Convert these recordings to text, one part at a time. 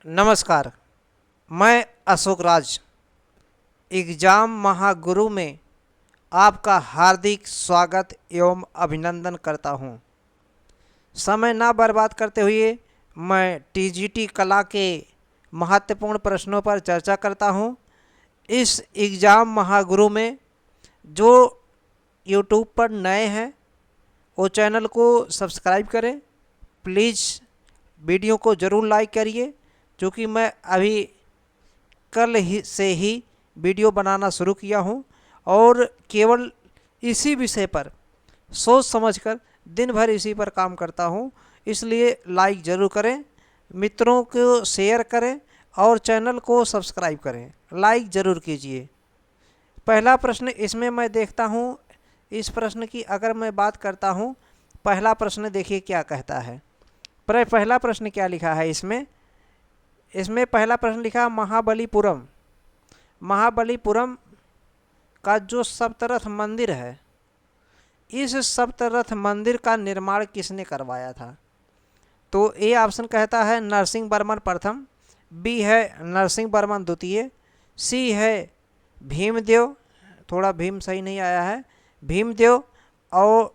नमस्कार। मैं अशोक राज एग्जाम महागुरु में आपका हार्दिक स्वागत एवं अभिनंदन करता हूं। समय ना बर्बाद करते हुए मैं टीजीटी कला के महत्वपूर्ण प्रश्नों पर चर्चा करता हूं। इस एग्जाम महागुरु में जो यूट्यूब पर नए हैं वो चैनल को सब्सक्राइब करें। प्लीज़ वीडियो को ज़रूर लाइक करिए, क्योंकि मैं अभी कल ही से ही वीडियो बनाना शुरू किया हूँ और केवल इसी विषय पर सोच समझकर दिन भर इसी पर काम करता हूँ। इसलिए लाइक ज़रूर करें, मित्रों को शेयर करें और चैनल को सब्सक्राइब करें। लाइक ज़रूर कीजिए। पहला प्रश्न इसमें मैं देखता हूँ, इस प्रश्न की अगर मैं बात करता हूँ, पहला प्रश्न देखिए क्या कहता है। पहला प्रश्न क्या लिखा है इसमें इसमें पहला प्रश्न लिखा महाबलीपुरम। महाबलीपुरम का जो सप्तरथ मंदिर है, इस सप्तरथ मंदिर का निर्माण किसने करवाया था? तो ए ऑप्शन कहता है नरसिंह वर्मन प्रथम, बी है नरसिंह वर्मन द्वितीय, सी है भीमदेव, थोड़ा भीम सही नहीं आया है, भीमदेव, और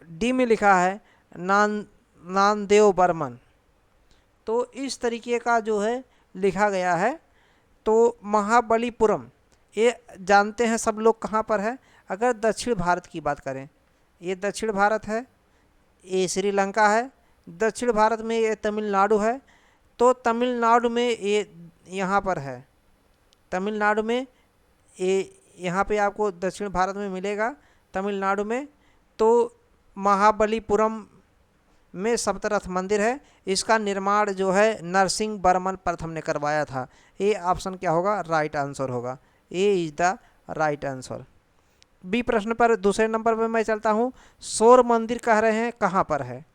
डी में लिखा है नामदेव वर्मन। तो इस तरीके का जो है लिखा गया है। तो महाबलीपुरम ये जानते हैं सब लोग कहाँ पर है। अगर दक्षिण भारत की बात करें, ये दक्षिण भारत है, ये श्रीलंका है, दक्षिण भारत में ये तमिलनाडु है। तो तमिलनाडु में ये यहाँ पर है, तमिलनाडु में ये यहाँ पे आपको दक्षिण भारत में मिलेगा, तमिलनाडु में। तो महाबलीपुरम में सप्तरथ मंदिर है, इसका निर्माण जो है नरसिंह वर्मन प्रथम ने करवाया था। ये ऑप्शन क्या होगा? राइट आंसर होगा। A is the right answer. B प्रश्न पर दूसरे नंबर पर मैं चलता हूँ। सौर मंदिर कह रहे हैं कहाँ पर है?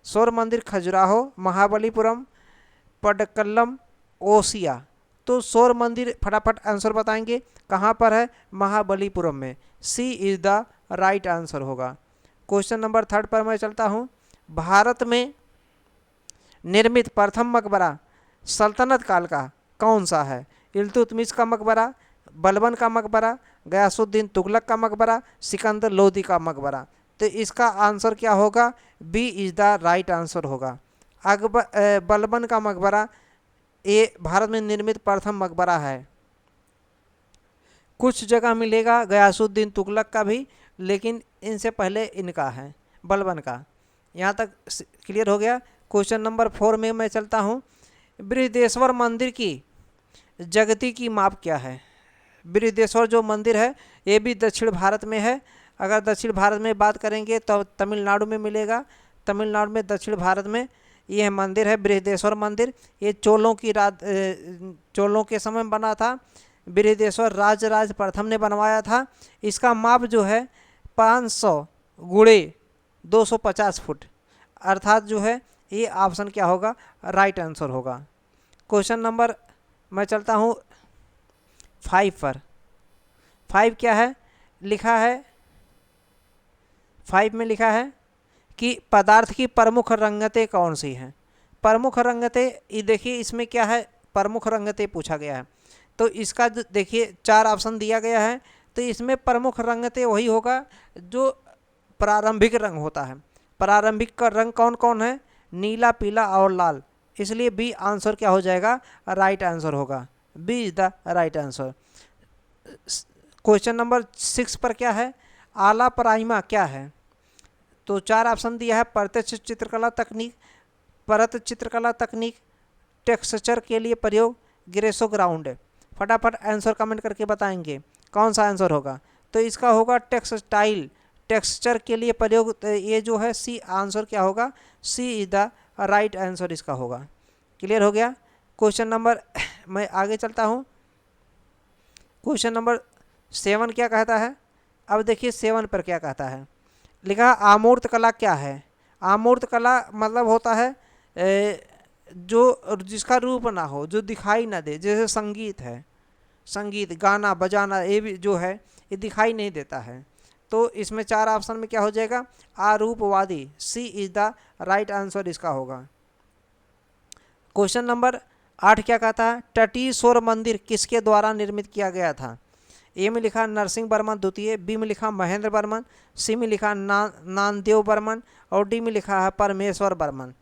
सौर मंदिर खजुराहो, महाबलीपुरम, पडक्कलम, ओसिया। तो सौर मंदिर फटाफट आंसर बताएंगे कहाँ पर है? महाबलीपुरम में। सी इज द राइट आंसर होगा। क्वेश्चन नंबर थर्ड पर मैं चलता हूँ। भारत में निर्मित प्रथम मकबरा सल्तनत काल का कौन सा है? इल्तुतमिश का मकबरा, बलबन का मकबरा, गयासुद्दीन तुगलक का मकबरा, सिकंदर लोदी का मकबरा। तो इसका आंसर क्या होगा? B is the right answer होगा। बलबन का मकबरा ये भारत में निर्मित प्रथम मकबरा है। कुछ जगह मिलेगा गयासुद्दीन तुगलक का भी, लेकिन इनसे पहले इनका है, बलबन का। यहाँ तक क्लियर हो गया। क्वेश्चन नंबर 4 में मैं चलता हूँ। बृहदेश्वर मंदिर की जगती की माप क्या है? बृहदेश्वर जो मंदिर है ये भी दक्षिण भारत में है। अगर दक्षिण भारत में बात करेंगे तो तमिलनाडु में मिलेगा। तमिलनाडु में दक्षिण भारत में यह मंदिर है बृहदेश्वर मंदिर। ये चोलों के समय बना था। बृहदेश्वर राजराज प्रथम ने बनवाया था। इसका माप जो है 500 गुणे 250 फुट, अर्थात जो है ये ऑप्शन क्या होगा? राइट आंसर होगा। क्वेश्चन नंबर मैं चलता हूँ 5 पर। 5 क्या है? लिखा है 5 में लिखा है कि पदार्थ की प्रमुख रंगतें कौन सी हैं? प्रमुख रंगतें, ये देखिए इसमें क्या है, प्रमुख रंगतें पूछा गया है। तो इसका देखिए 4 ऑप्शन दिया गया है। तो इसमें प्रमुख रंगतें वही होगा जो प्रारंभिक रंग होता है। प्रारंभिक का रंग कौन कौन है? नीला, पीला और लाल। इसलिए बी आंसर क्या हो जाएगा? राइट आंसर होगा। B is the right answer. Question number 6 पर क्या है? आला प्राइमा क्या है? तो 4 ऑप्शन दिया है। प्रत्यक्ष चित्रकला तकनीक, परत चित्रकला तकनीक, टेक्सचर के लिए प्रयोग, ग्रेसोग्राउंड। फटाफट आंसर कमेंट करके बताएंगे कौन सा आंसर होगा। तो इसका होगा टेक्सटाइल, टेक्सचर के लिए प्रयोग। ये जो है सी आंसर क्या होगा? C is the right answer इसका होगा। क्लियर हो गया। क्वेश्चन नंबर मैं आगे चलता हूँ। क्वेश्चन नंबर 7 क्या कहता है? अब देखिए 7 पर क्या कहता है। लिखा आमूर्त कला क्या है? आमूर्त कला मतलब होता है जो जिसका रूप ना हो, जो दिखाई ना दे। जैसे संगीत है, संगीत गाना बजाना, ये भी जो है ये दिखाई नहीं देता है। तो इसमें 4 ऑप्शन में क्या हो जाएगा? आरूपवादी। सी इज द राइट आंसर इसका होगा। क्वेश्चन नंबर 8 क्या कहता है, टटीश्वर मंदिर किसके द्वारा निर्मित किया गया था। ए में लिखा नरसिंह वर्मन द्वितीय, बी में लिखा महेंद्र वर्मन, सी में लिखा नामदेव वर्मन और डी में लिखा है परमेश्वर वर्मन।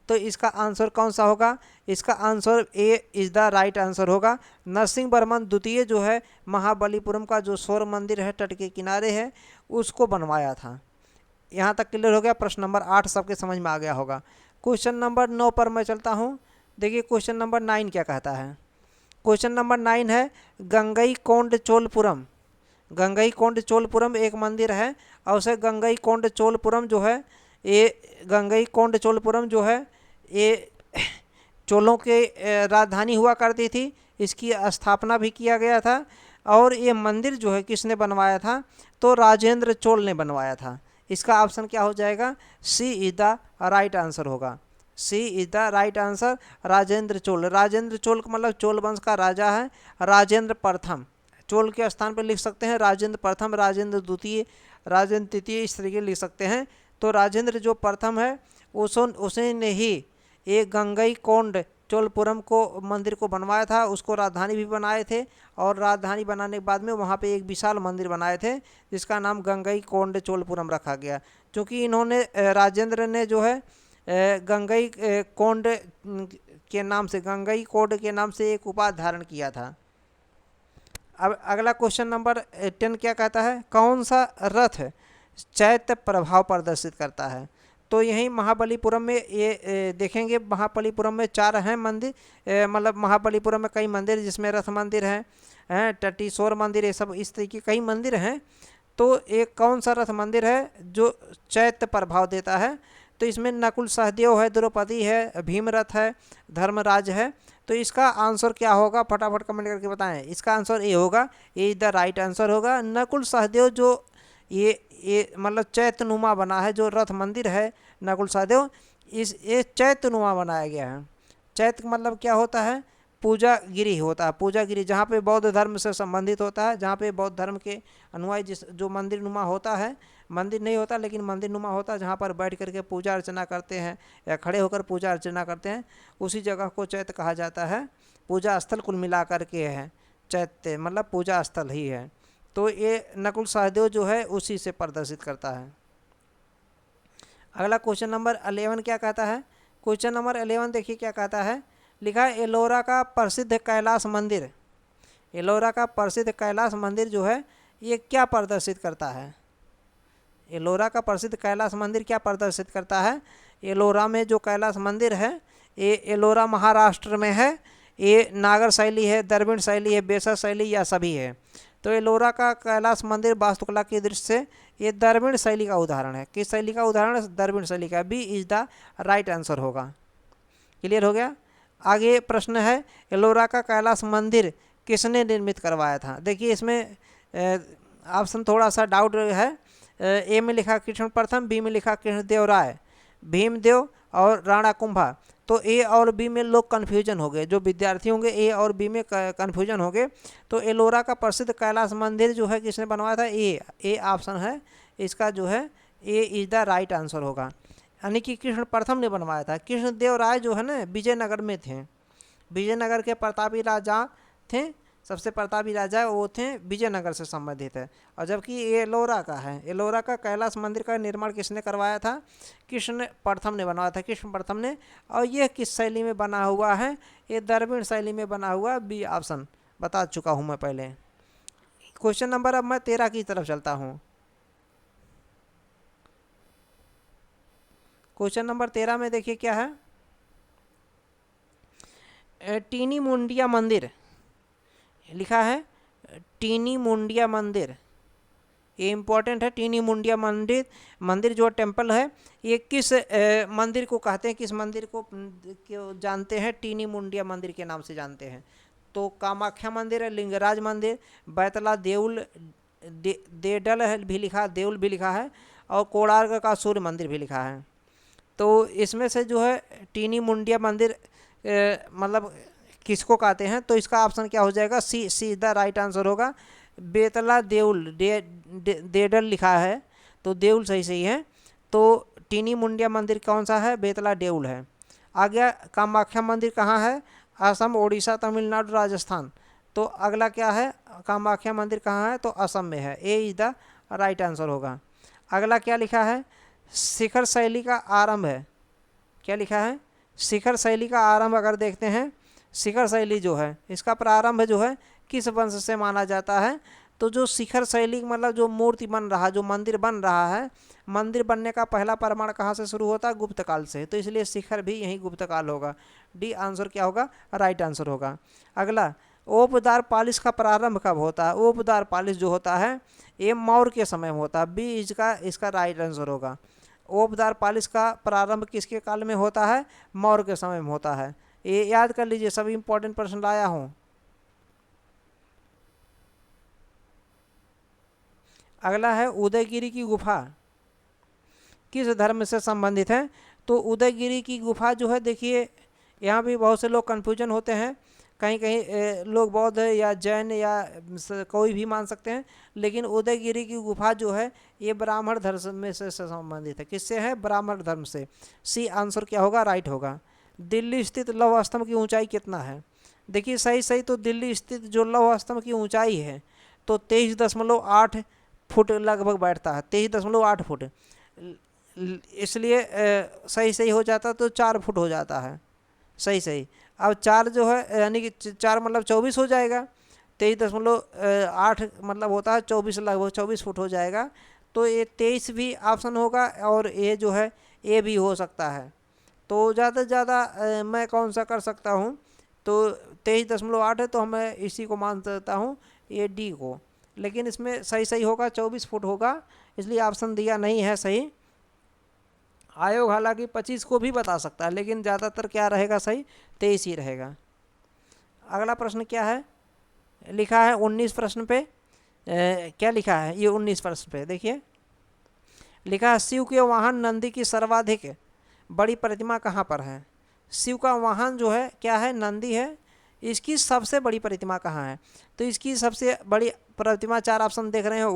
तो इसका आंसर कौन सा होगा, इसका answer A is the right answer होगा। नरसिंह वर्मन द्वितीय जो है महाबलीपुरम का जो सौर मंदिर है तट के किनारे है उसको बनवाया था। यहाँ तक क्लियर हो गया। प्रश्न नंबर 8 सबके समझ में आ गया होगा। क्वेश्चन नंबर 9 पर मैं चलता हूँ। देखिए क्वेश्चन नंबर 9 क्या कहता है। क्वेश्चन नंबर 9 है गंगईकोंडचोलपुरम। गंगईकोंडचोलपुरम एक मंदिर है और उसे गंगईकोंडचोलपुरम जो है ये गंगईकोंडचोलपुरम जो है ये चोलों के राजधानी हुआ करती थी। इसकी स्थापना भी किया गया था और ये मंदिर जो है किसने बनवाया था, तो राजेंद्र चोल ने बनवाया था। इसका ऑप्शन क्या हो जाएगा, C is the right answer होगा। C is the right answer, Rajendra Chola. Rajendra Chola का मतलब चोल वंश का राजा है राजेंद्र प्रथम। चोल के स्थान पर लिख सकते हैं राजेंद्र प्रथम, राजेंद्र द्वितीय, राजेंद्र तृतीय, इस तरीके लिख सकते हैं। तो राजेंद्र जो प्रथम है उसे ने ही एक गंगईकोंड चोलपुरम को मंदिर को बनवाया था। उसको राजधानी भी बनाए थे और राजधानी बनाने के बाद में वहाँ पे एक विशाल मंदिर बनाए थे जिसका नाम गंगईकोंड चोलपुरम रखा गया। क्योंकि इन्होंने राजेंद्र ने जो है गंगईकोंड के नाम से, गंगईकोंड के नाम से एक उपाधि धारण किया था। अब अगला क्वेश्चन नंबर 10 क्या कहता है, कौन सा रथ चैत्य प्रभाव प्रदर्शित करता है। तो यहीं महाबलीपुरम में ये देखेंगे, महाबलीपुरम में 4 हैं मंदिर, मतलब महाबलीपुरम में कई मंदिर जिसमें रथ मंदिर हैं, टटीश्वर मंदिर, ये सब इस तरीके कई मंदिर हैं। तो एक कौन सा रथ मंदिर है जो चैत्य प्रभाव देता है, तो इसमें नकुल सहदेव है, द्रौपदी है, भीमरथ है, धर्मराज है। तो इसका आंसर क्या होगा, फटाफट कमेंट करके बताएं। इसका आंसर ए होगा, A is the right answer होगा। नकुल सहदेव जो ये मतलब चैत्यनुमा बना है, जो रथ मंदिर है नकुल सहदेव, ये चैत्यनुमा बनाया गया है। चैत्य मतलब क्या होता है, पूजा गिरी होता है। पूजा गिरी जहाँ पे बौद्ध धर्म से संबंधित होता है, जहाँ पे बौद्ध धर्म के अनुयायी जिस जो मंदिर नुमा होता है, मंदिर नहीं होता लेकिन मंदिर नुमा होता है, जहाँ पर बैठ करके पूजा अर्चना करते हैं या खड़े होकर पूजा अर्चना करते हैं, उसी जगह को चैत्य कहा जाता है। पूजा स्थल कुल मिला करके है चैत्य, मतलब पूजा स्थल ही है। तो ये नकुल सहदेव जो है उसी से प्रदर्शित करता है। अगला क्वेश्चन नंबर 11 क्या कहता है। क्वेश्चन नंबर 11 देखिए क्या कहता है, लिखा है एलोरा का प्रसिद्ध कैलाश मंदिर। एलोरा का प्रसिद्ध कैलाश मंदिर जो है ये क्या प्रदर्शित करता है। एलोरा का प्रसिद्ध कैलाश मंदिर क्या प्रदर्शित करता है। एलोरा में जो कैलाश मंदिर है ये एलोरा महाराष्ट्र में है। ये नागर शैली है, द्रविड़ शैली है, बेसर शैली या सभी है। तो एलोरा का कैलाश मंदिर वास्तुकला की दृष्टि से ये द्रविड़ शैली का उदाहरण है। किस शैली का उदाहरण है, द्रविड़ शैली का। B is the right answer होगा। क्लियर हो गया। आगे प्रश्न है, एलोरा का कैलाश मंदिर किसने निर्मित करवाया था। देखिए इसमें ऑप्शन थोड़ा सा डाउट है। ए में लिखा कृष्ण प्रथम, बी में लिखा कृष्णदेव राय, भीमदेव और राणा कुंभा। तो ए और बी में लोग कन्फ्यूजन हो गए, जो विद्यार्थी होंगे ए और बी में कन्फ्यूजन हो गए। तो एलोरा का प्रसिद्ध कैलाश मंदिर जो है किसने बनवाया था, ए ऑप्शन है इसका जो है ए इज द राइट आंसर होगा। यानी कि कृष्ण प्रथम ने बनवाया था। कृष्णदेव राय जो है ना विजयनगर में थे, विजयनगर के प्रतापी राजा थे, सबसे प्रतापी राजा वो थे, विजयनगर से संबंधित है। और जबकि ये एलोरा का है, एलोरा का कैलाश मंदिर का निर्माण किसने करवाया था, कृष्ण प्रथम ने बनवाया था, कृष्ण प्रथम ने। और ये किस शैली में बना हुआ है, ये द्रविड़ शैली में बना हुआ, बी ऑप्शन बता चुका हूँ मैं पहले। क्वेश्चन नंबर अब मैं 13 की तरफ चलता हूँ। क्वेश्चन नंबर 13 में देखिए क्या है, टीनी मुंडिया मंदिर लिखा है, टीनी मुंडिया मंदिर, ये इम्पोर्टेंट है। टीनी मुंडिया मंदिर जो टेम्पल है ये किस मंदिर को कहते हैं, किस मंदिर को जानते हैं, टीनी मुंडिया मंदिर के नाम से जानते हैं। तो कामाख्या मंदिर है, लिंगराज मंदिर, बैतला देउल देडल भी लिखा, देउल भी लिखा है, और कोणार्क का सूर्य मंदिर भी लिखा है। तो इसमें से जो है टीनी मुंडिया मंदिर मतलब किसको कहते हैं, तो इसका ऑप्शन क्या हो जाएगा, सी द राइट आंसर होगा। बेतला देउल देडल लिखा है तो देउल सही है। तो टीनी मुंडिया मंदिर कौन सा है, बेतला देउल है। आ गया कामाख्या मंदिर कहाँ है, असम, ओडिशा, तमिलनाडु, राजस्थान। तो अगला क्या है, कामाख्या मंदिर कहाँ है, तो असम में है। ए इज द राइट आंसर होगा। अगला क्या लिखा है, शिखर शैली का आरंभ है, क्या लिखा है, शिखर शैली का आरंभ अगर देखते हैं, शिखर शैली जो है इसका प्रारंभ जो है किस वंश से माना जाता है, तो जो शिखर शैली मतलब जो मूर्ति बन रहा है, जो मंदिर बन रहा है, मंदिर बनने का पहला प्रमाण कहाँ से शुरू होता है, गुप्त काल से, तो इसलिए शिखर भी यही गुप्त काल होगा। डी आंसर क्या होगा, राइट आंसर होगा। अगला, ओपदार पालिश का प्रारंभ कब होता है, ओपदार पालिश जो होता है ये मौर्य के समय में होता है। बी इसका राइट आंसर होगा। ओपदार पालिश का प्रारंभ किसके काल में होता है, मौर्य के समय में होता है। ये याद कर लीजिए, सभी इंपॉर्टेंट प्रश्न लाया हूँ। अगला है, उदयगिरी की गुफा किस धर्म से संबंधित है, तो उदयगिरी की गुफा जो है, देखिए यहाँ भी बहुत से लोग कन्फ्यूजन होते हैं, कहीं कहीं लोग बौद्ध या जैन या कोई भी मान सकते हैं, लेकिन उदयगिरी की गुफा जो है ये ब्राह्मण धर्म में से संबंधित है। किससे है, ब्राह्मण धर्म से। सी आंसर क्या होगा, राइट होगा। दिल्ली स्थित लौह स्तंभ की ऊंचाई कितना है, देखिए सही तो दिल्ली स्थित जो लौह स्तंभ की ऊंचाई है तो 23.8 फुट लगभग बैठता है, 23.8 फुट। इसलिए सही हो जाता तो 4 फुट हो जाता है, सही। अब 4 जो है यानी कि 4 मतलब 24 हो जाएगा, 23.8 मतलब होता है 24, लगभग 24 फुट हो जाएगा। तो ये 23 भी ऑप्शन होगा और ये जो है ए भी हो सकता है। तो ज़्यादा से ज़्यादा मैं कौन सा कर सकता हूँ, तो 23.8 है तो मैं इसी को मान सकता हूँ, ये डी को। लेकिन इसमें सही होगा 24 फुट होगा, इसलिए ऑप्शन दिया नहीं है सही। आयोग हालांकि 25 को भी बता सकता है, लेकिन ज़्यादातर क्या रहेगा, सही 23 ही रहेगा। अगला प्रश्न क्या है, लिखा है 19 प्रश्न पे, क्या लिखा है ये 19 प्रश्न पे, देखिए लिखा है, शिव के वाहन नंदी की सर्वाधिक बड़ी प्रतिमा कहाँ पर है। शिव का वाहन जो है क्या है, नंदी है, इसकी सबसे बड़ी प्रतिमा कहाँ है, तो इसकी सबसे बड़ी प्रतिमा 4 ऑप्शन देख रहे हैं,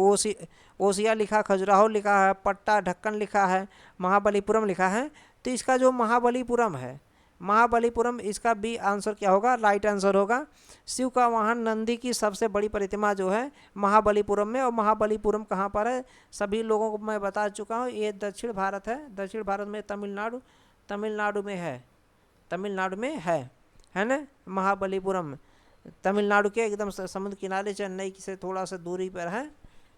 ओसिया लिखा, खजुराहो लिखा है, पट्टा ढक्कन लिखा है, महाबलीपुरम लिखा है। तो इसका जो महाबलीपुरम है, महाबलीपुरम, इसका बी आंसर क्या होगा, राइट आंसर होगा। शिव का वाहन नंदी की सबसे बड़ी प्रतिमा जो है महाबलीपुरम में, और महाबलीपुरम कहाँ पर है सभी लोगों को मैं बता चुका हूँ, ये दक्षिण भारत है, दक्षिण भारत में तमिलनाडु में है, तमिलनाडु में है ना महाबलीपुरम, तमिलनाडु के एकदम समुद्र किनारे, चेन्नई से थोड़ा सा दूरी पर है,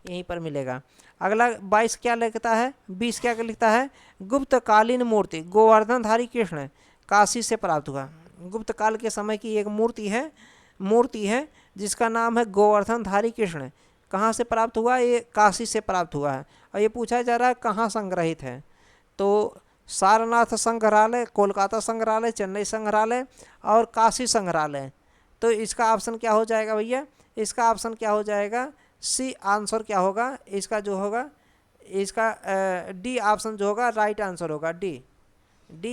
यहीं पर मिलेगा। अगला 22 क्या लिखता है, 20 क्या लिखता है, गुप्तकालीन मूर्ति गोवर्धनधारी कृष्ण काशी से प्राप्त हुआ। गुप्त काल के समय की एक मूर्ति है जिसका नाम है गोवर्धनधारी कृष्ण, कहाँ से प्राप्त हुआ, ये काशी से प्राप्त हुआ है। और ये पूछा जा रहा है कहाँ संग्रहित है, तो सारनाथ संग्रहालय, कोलकाता संग्रहालय, चेन्नई संग्रहालय और काशी संग्रहालय। तो इसका ऑप्शन क्या हो जाएगा भैया, इसका ऑप्शन क्या हो जाएगा, सी आंसर क्या होगा, इसका जो होगा, इसका डी ऑप्शन जो होगा राइट आंसर होगा। D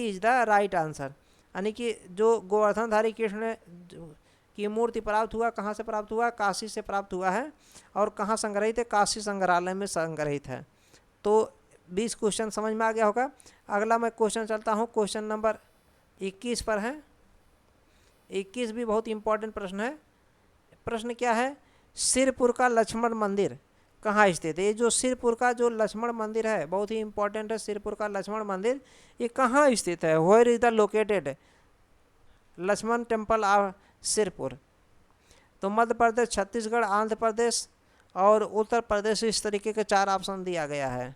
is the right answer, यानी कि जो गोवर्धनधारी कृष्ण की मूर्ति प्राप्त हुआ, कहाँ से प्राप्त हुआ, काशी से प्राप्त हुआ है। और कहाँ संग्रहित है, काशी संग्रहालय में संग्रहित है। तो 20 क्वेश्चन समझ में आ गया होगा। अगला मैं क्वेश्चन चलता हूँ, क्वेश्चन नंबर 21 पर है। 21 भी बहुत इंपॉर्टेंट प्रश्न है। प्रश्न क्या है, सिरपुर का लक्ष्मण मंदिर कहाँ स्थित है। ये जो सिरपुर का जो लक्ष्मण मंदिर है बहुत ही इंपॉर्टेंट है। सिरपुर का लक्ष्मण मंदिर ये कहाँ स्थित है, where is the located Lakshman temple of Sirpur. तो मध्य प्रदेश, छत्तीसगढ़, आंध्र प्रदेश और उत्तर प्रदेश, इस तरीके के 4 ऑप्शन दिया गया है।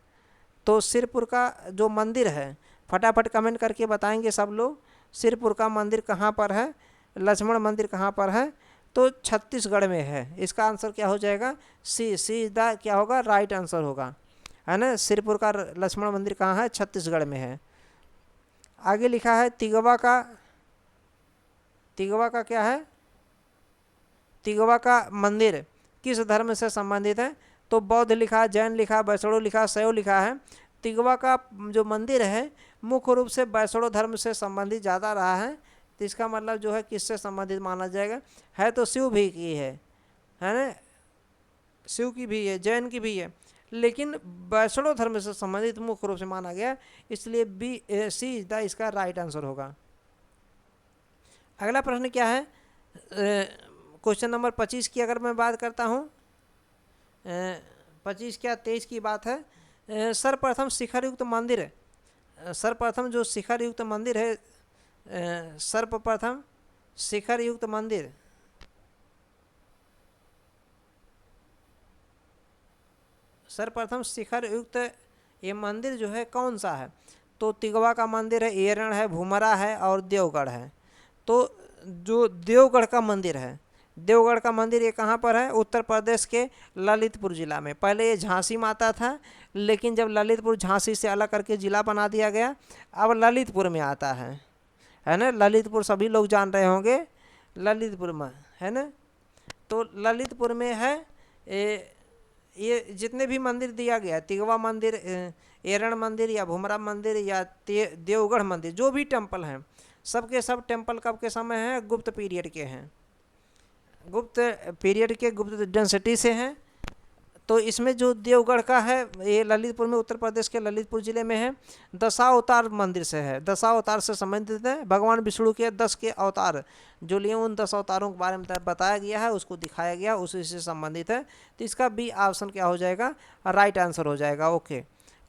तो सिरपुर का जो मंदिर है, फटाफट कमेंट करके बताएंगे सब लोग, सिरपुर का मंदिर कहाँ पर है, लक्ष्मण मंदिर कहाँ पर है, तो छत्तीसगढ़ में है। इसका आंसर क्या हो जाएगा, सी द क्या होगा, राइट आंसर होगा, है ना। सिरपुर का लक्ष्मण मंदिर कहाँ है, छत्तीसगढ़ में है। आगे लिखा है, तिगवा का क्या है, तिगवा का मंदिर किस धर्म से संबंधित है, तो बौद्ध लिखा, जैन लिखा, वैष्णव लिखा, शैव लिखा है। तिगवा का जो मंदिर है मुख्य रूप से वैष्णव धर्म से संबंधित ज़्यादा रहा है। तो इसका मतलब जो है किससे संबंधित माना जाएगा, है तो शिव भी की है ना, शिव की भी है, जैन की भी है, लेकिन वैष्णव धर्म से संबंधित मुख्य रूप से माना गया, इसलिए बी सी द इसका राइट आंसर होगा। अगला प्रश्न क्या है, क्वेश्चन नंबर 25 की अगर मैं बात करता हूँ, 25 क्या 23 की बात है। सर्वप्रथम शिखर युक्त मंदिर, सर्वप्रथम जो शिखर युक्त मंदिर है, सर्वप्रथम शिखर युक्त मंदिर, सर्वप्रथम शिखर युक्त ये मंदिर जो है कौन सा है, तो तिगवा का मंदिर है, एरण है, भूमरा है और देवगढ़ है। तो जो देवगढ़ का मंदिर है, देवगढ़ का मंदिर ये कहाँ पर है, उत्तर प्रदेश के ललितपुर ज़िला में। पहले ये झांसी में आता था, लेकिन जब ललितपुर झांसी से अलग करके ज़िला बना दिया गया, अब ललितपुर में आता है ना। ललितपुर सभी लोग जान रहे होंगे, ललितपुर में है ना। तो ललितपुर में है ये जितने भी मंदिर दिया गया, तिगवा मंदिर, एरण मंदिर या भूमरा मंदिर या देवगढ़ मंदिर, जो भी टेम्पल हैं, सबके सब टेम्पल कब के समय हैं, गुप्त पीरियड के हैं, गुप्त पीरियड के, गुप्त डेंसिटी से हैं। तो इसमें जो देवगढ़ का है, ये ललितपुर में, उत्तर प्रदेश के ललितपुर ज़िले में है। दशावतार मंदिर से है, दशावतार से संबंधित है। भगवान विष्णु के 10 के अवतार जो लिए, उन 10 अवतारों के बारे में बताया गया है, उसको दिखाया गया, उसी से संबंधित है। तो इसका बी ऑप्शन क्या हो जाएगा, राइट आंसर हो जाएगा। ओके,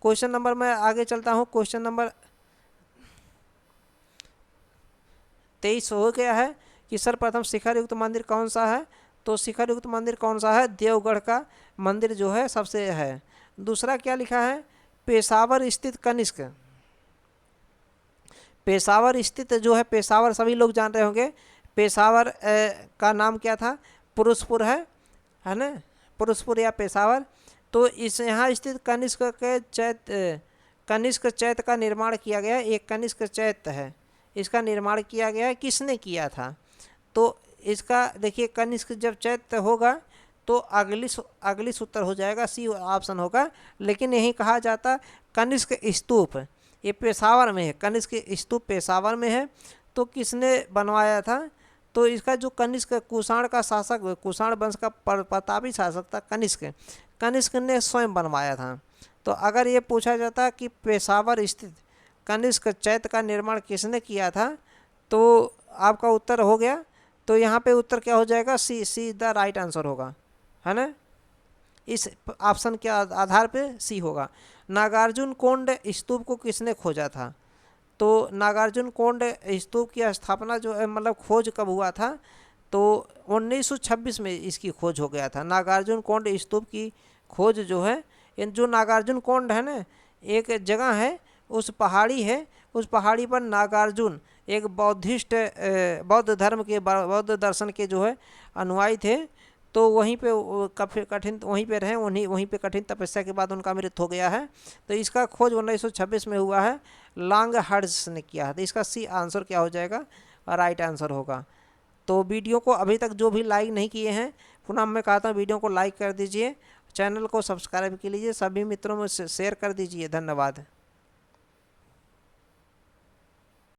क्वेश्चन नंबर मैं आगे चलता हूँ। क्वेश्चन नंबर 23 हो गया है कि सर्वप्रथम शिखर युक्त मंदिर कौन सा है, तो शिखर युक्त मंदिर कौन सा है, देवगढ़ का मंदिर जो है सबसे है। दूसरा क्या लिखा है, पेशावर स्थित कनिष्क, पेशावर स्थित जो है, पेशावर सभी लोग जान रहे होंगे, पेशावर का नाम क्या था, पुरुषपुर है ना, पुरुषपुर या पेशावर। तो इस यहाँ स्थित कनिष्क के कनिष्क चैत्य का निर्माण किया गया है। एक कनिष्क चैत्य है, इसका निर्माण किया गया है, किसने किया था, तो इसका देखिए, कनिष्क जब चैत्य होगा तो अगली सूत्र हो जाएगा, सी ऑप्शन होगा। लेकिन यही कहा जाता कनिष्क स्तूप, ये पेशावर में है, कनिष्क स्तूप पेशावर में है। तो किसने बनवाया था, तो इसका जो कनिष्क कुषाण का शासक, कुषाण वंश का प्रतापी शासक था कनिष्क ने स्वयं बनवाया था। तो अगर ये पूछा जाता कि पेशावर स्थित कनिष्क चैत्य का निर्माण किसने किया था, तो आपका उत्तर हो गया। तो यहाँ पे उत्तर क्या हो जाएगा, सी द राइट आंसर होगा, है ना। इस ऑप्शन के आधार पे सी होगा। नागार्जुन कोंड स्तूप को किसने खोजा था, तो नागार्जुन कोंड स्तूप की स्थापना जो है, मतलब खोज कब हुआ था, तो 1926 में इसकी खोज हो गया था। नागार्जुन कोंड स्तूप की खोज जो है, जो नागार्जुन कोंड है ना, एक जगह है, उस पहाड़ी है, उस पहाड़ी पर नागार्जुन एक बौद्धिस्ट, बौद्ध धर्म के, बौद्ध दर्शन के जो है अनुयायी थे। तो वहीं पे कठिन, वहीं पे रहे, वहीं पे कठिन तपस्या के बाद उनका मृत्यु हो गया है। तो इसका खोज 1926 में हुआ है, लॉन्ग हर्ड्स ने किया है। तो इसका सी आंसर क्या हो जाएगा, राइट आंसर होगा। तो वीडियो को अभी तक जो भी लाइक नहीं किए हैं, पुनः मैं कहता हूँ वीडियो को लाइक कर दीजिए, चैनल को सब्सक्राइब कीजिए, सभी मित्रों में शेयर कर दीजिए। धन्यवाद।